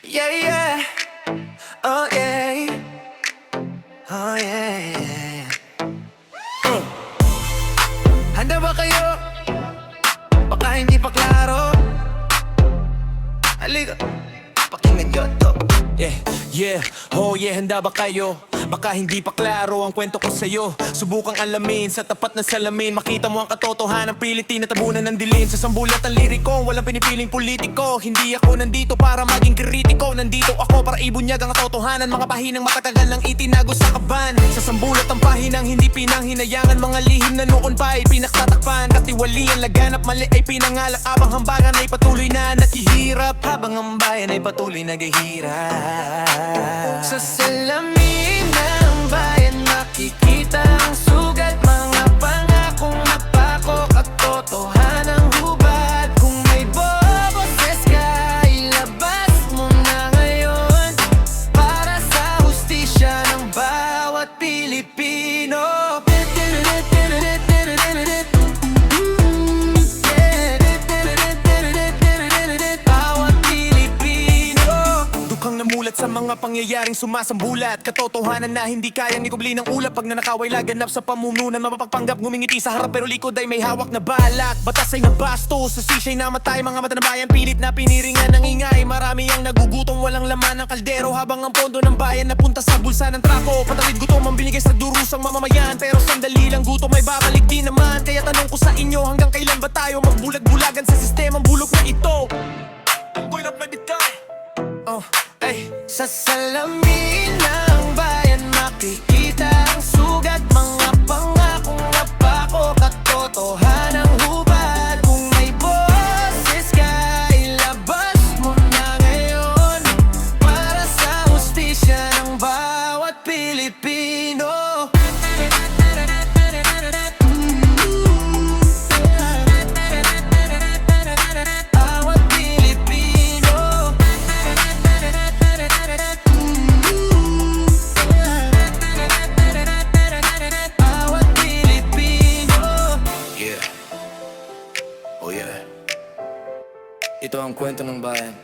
Yeah, yeah. Oh, yeah. Oh, yeah. Handa ba kayo? Baka hindi pa klaro. Halika, pakinggan nyo to. Yeah, yeah, oh yeah, handa ba kayo? Baka hindi pa klaro ang kwento ko sa'yo. Subukang alamin sa tapat ng salamin. Makita mo ang katotohanan, pilit tinatabunan ng dilim. Sa sambulat ng liriko, walang pinipiling politiko. Hindi ako nandito para maging kritiko. Nandito ako para ibunyag ang katotohanan. Mga pahinang matatagal nang itinago sa kaban. Sa sambulat ang pahinang hindi pinanghinayangan. Mga lihim na noon pa ay pinaktatakpan. Katiwalian laganap, mali ay pinangalak. Abang hambagan ay patuloy na naghihirap. Habang ang bayan ay patuloy naghihirap. Sa salamin ng bayan makikita ang sugat. Mga pangakong napako, katotohanang hubad. Kung may boses ka, ilabas mo na ngayon. Para sa hustisya ng bawat Pilipino. Namulat sa mga pangyayaring sumasambulat. Katotohanan na hindi kayang ikubli ng ulap. Pag nanakaw ay laganap sa pamununan. Mapapagpanggap, ngumingiti sa harap pero likod ay may hawak na balak. Batas ay nabastos, sa sisya'y namatay. Mga mata ng bayan, pilit na piniringan ng ingay. Marami ang nagugutom, walang laman ng kaldero. Habang ang pondo ng bayan napunta sa bulsa ng trako. Patawid gutom ang binigay sa durusang mamamayan. Pero sandali lang gutom ay babalik din naman. Kaya tanong ko sa inyo, hanggang kailan ba tayo magbulag-bulagan sa sistemang bulok na ito? Ako'y napagitay. Sa salamin ng bayan makikita ang sugat. Mga pangakong napako, katotohanang hubad. Kung may boses ka, ilabas mo na ngayon. Para sa hustisya ng bawat Pilipino. Oh yeah. Ito ang kwento ng bayan.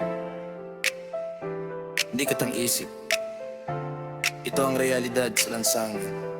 Hindi ka tang-isip. Ito ang realidad sa lansangan.